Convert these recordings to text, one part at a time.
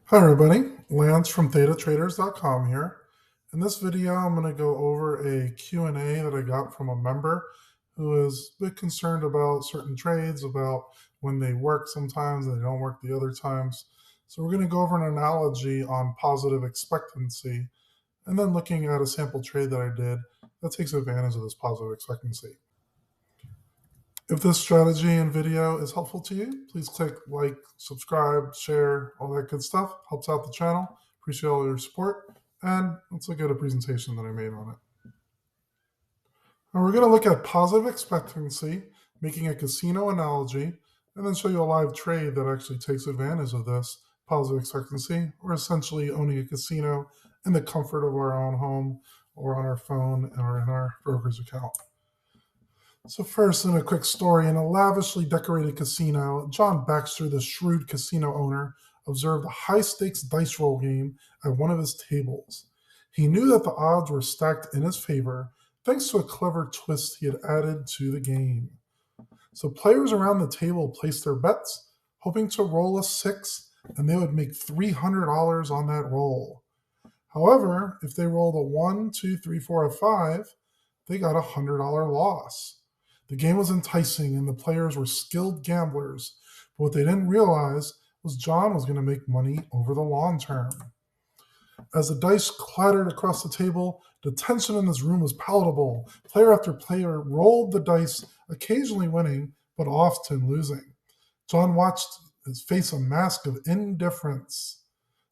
Hi everybody, Lance from ThetaTraders.com here. In this video, I'm going to go over a Q&A that I got from a member who is a bit concerned about certain trades, about when they work sometimes and they don't work the other times. So we're going to go over an analogy on positive expectancy and then looking at a sample trade that I did that takes advantage of this positive expectancy. If this strategy and video is helpful to you, please click like, subscribe, share, all that good stuff. Helps out the channel. Appreciate all your support. And let's look at a presentation that I made on it. Now we're going to look at positive expectancy, making a casino analogy, and then show you a live trade that actually takes advantage of this positive expectancy, or essentially owning a casino in the comfort of our own home or on our phone or in our broker's account. So first, in a quick story, in a lavishly decorated casino, John Baxter, the shrewd casino owner, observed a high-stakes dice roll game at one of his tables. He knew that the odds were stacked in his favor, thanks to a clever twist he had added to the game. So players around the table placed their bets, hoping to roll a 6, and they would make $300 on that roll. However, if they rolled a 1, 2, 3, 4, or 5, they got a $100 loss. The game was enticing and the players were skilled gamblers, but what they didn't realize was John was going to make money over the long term. As the dice clattered across the table, the tension in this room was palatable. Player after player rolled the dice, occasionally winning, but often losing. John watched his face a mask of indifference.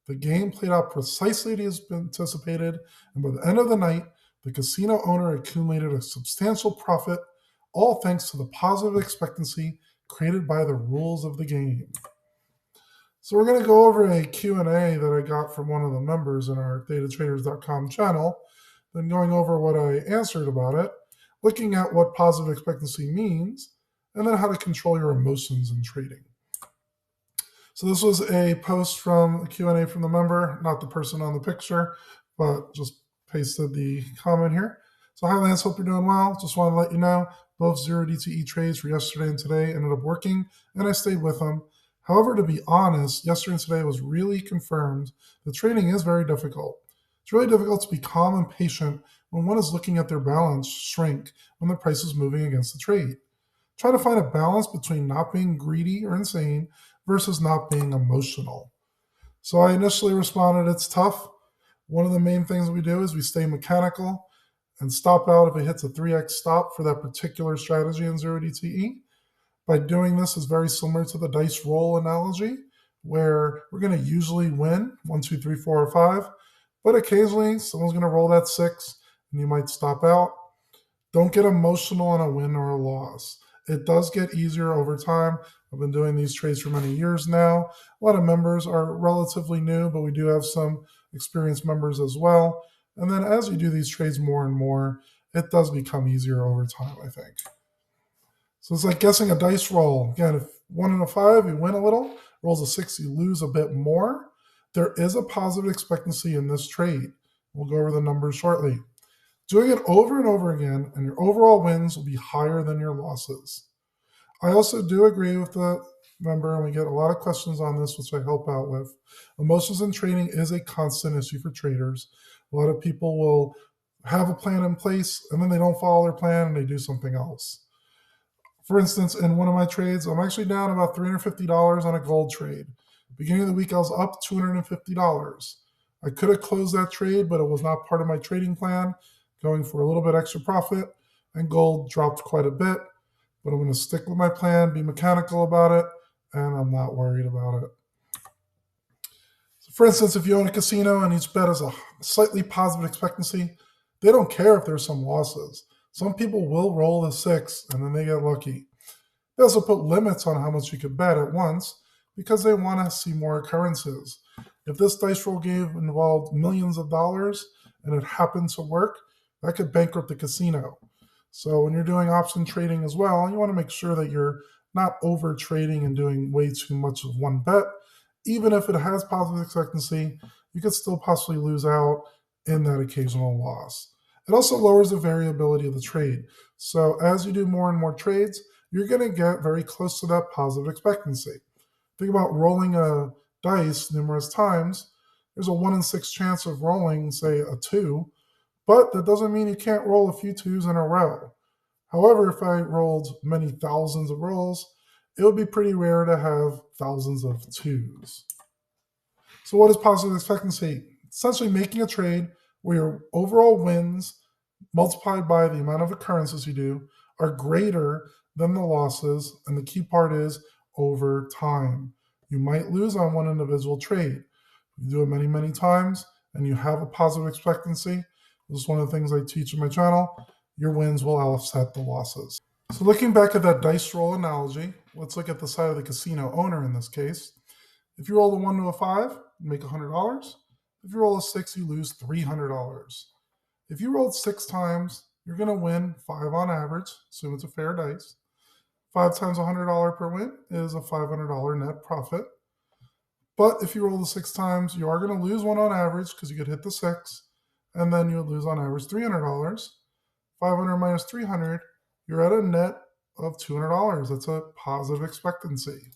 The game played out precisely as anticipated, and by the end of the night, the casino owner accumulated a substantial profit, all thanks to the positive expectancy created by the rules of the game. So we're going to go over a Q&A that I got from one of the members in our ThetaTraders.com channel, then going over what I answered about it, looking at what positive expectancy means, and then how to control your emotions in trading. So this was a post from a Q&A from the member, not the person on the picture, but just pasted the comment here. So hi Lance, hope you're doing well. Just want to let you know, both 0DTE trades for yesterday and today ended up working, and I stayed with them. However, to be honest, yesterday and today was really confirmed that trading is very difficult. It's really difficult to be calm and patient when one is looking at their balance shrink when the price is moving against the trade. Try to find a balance between not being greedy or insane versus not being emotional. So I initially responded, it's tough. One of the main things we do is we stay mechanical and stop out if it hits a 3x stop for that particular strategy in 0DTE. By doing this is very similar to the dice roll analogy, where we're going to usually win 1, 2, 3, 4, or 5, but occasionally someone's going to roll that 6 and you might stop out. Don't get emotional on a win or a loss. It does get easier over time. I've been doing these trades for many years now. A lot of members are relatively new, but we do have some experienced members as well. And then as you do these trades more and more, it does become easier over time, I think. So it's like guessing a dice roll. Again, if 1 and a 5, you win a little. Rolls a 6, you lose a bit more. There is a positive expectancy in this trade. We'll go over the numbers shortly. Doing it over and over again, and your overall wins will be higher than your losses. I also do agree with the member, and we get a lot of questions on this, which I help out with. Emotions in trading is a constant issue for traders. A lot of people will have a plan in place, and then they don't follow their plan, and they do something else. For instance, in one of my trades, I'm actually down about $350 on a gold trade. Beginning of the week, I was up $250. I could have closed that trade, but it was not part of my trading plan, going for a little bit extra profit, and gold dropped quite a bit. But I'm going to stick with my plan, be mechanical about it, and I'm not worried about it. So for instance, if you own a casino and each bet is a slightly positive expectancy, they don't care if there's some losses. Some people will roll a 6 and then they get lucky. They also put limits on how much you could bet at once because they want to see more occurrences. If this dice roll game involved millions of dollars and it happened to work, that could bankrupt the casino. So when you're doing option trading as well, you want to make sure that you're not over trading and doing way too much of one bet. Even if it has positive expectancy, you could still possibly lose out in that occasional loss. It also lowers the variability of the trade. So as you do more and more trades, you're going to get very close to that positive expectancy. Think about rolling a dice numerous times, there's a 1 in 6 chance of rolling, say, a 2, but that doesn't mean you can't roll a few 2s in a row. However, if I rolled many thousands of rolls, it would be pretty rare to have thousands of 2s. So what is positive expectancy? Essentially making a trade where your overall wins multiplied by the amount of occurrences you do are greater than the losses, and the key part is over time. You might lose on one individual trade. You do it many, many times, and you have a positive expectancy. This is one of the things I teach in my channel. Your wins will offset the losses. So looking back at that dice roll analogy, let's look at the side of the casino owner in this case. If you roll a 1 to a 5, you make $100. If you roll a 6, you lose $300. If you rolled 6 times, you're going to win 5 on average, assume it's a fair dice. 5 times $100 per win is a $500 net profit. But if you roll the 6 times, you are going to lose 1 on average because you could hit the 6, and then you would lose on average $300. 500 minus 300, you're at a net of $200. That's a positive expectancy.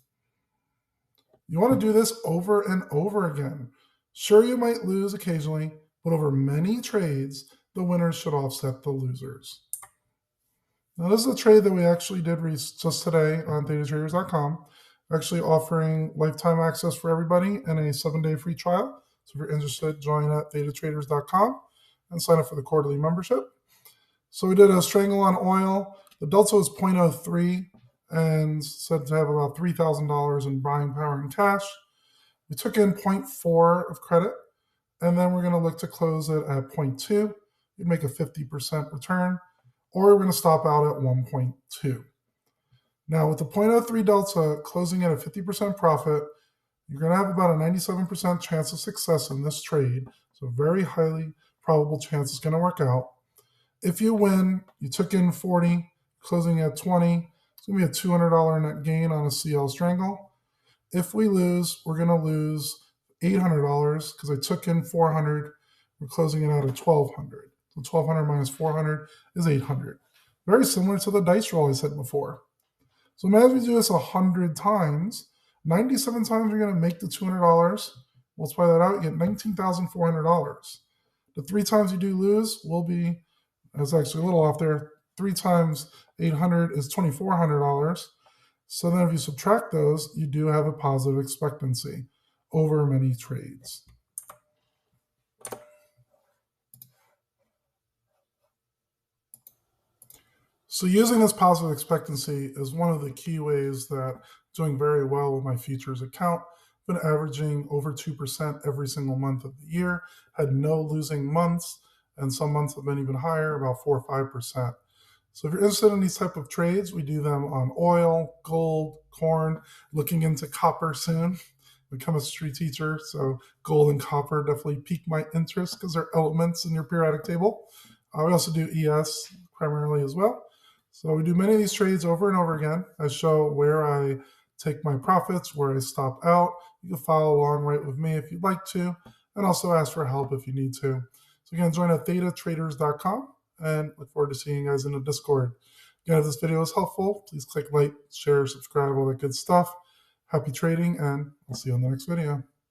You want to do this over and over again. Sure, you might lose occasionally, but over many trades, the winners should offset the losers. Now, this is a trade that we actually did just today on datatraders.com, actually offering lifetime access for everybody and a 7-day free trial. So if you're interested, join at datatraders.com and sign up for the quarterly membership. So we did a strangle on oil. The delta was 0.03 and said to have about $3,000 in buying power in cash. We took in 0.4 of credit, and then we're going to look to close it at 0.2. You'd make a 50% return, or we're going to stop out at 1.2. Now, with the 0.03 delta closing at a 50% profit, you're going to have about a 97% chance of success in this trade. So a very highly probable chance it's going to work out. If you win, you took in 40, closing at 20. It's going to be a $200 net gain on a CL strangle. If we lose, we're going to lose $800 because I took in 400. We're closing it out at 1,200. So 1,200 minus 400 is 800. Very similar to the dice roll I said before. So imagine we do this 100 times. 97 times you're going to make the $200. Multiply that out, you get $19,400. The 3 times you do lose will be, that's actually a little off there, 3 times 800 is $2,400. So then if you subtract those, you do have a positive expectancy over many trades. So using this positive expectancy is one of the key ways that I'm doing very well with my futures account. I've been averaging over 2% every single month of the year, had no losing months, and some months have been even higher, about 4 or 5%. So if you're interested in these type of trades, we do them on oil, gold, corn, looking into copper soon. I'm a chemistry teacher, so gold and copper definitely pique my interest because they're elements in your periodic table. We also do ES primarily as well. So we do many of these trades over and over again. I show where I take my profits, where I stop out. You can follow along right with me if you'd like to, and also ask for help if you need to. So again, join at datatraders.com, and look forward to seeing you guys in the Discord. Again, if this video was helpful, please click like, share, subscribe, all that good stuff. Happy trading, and I'll see you on the next video.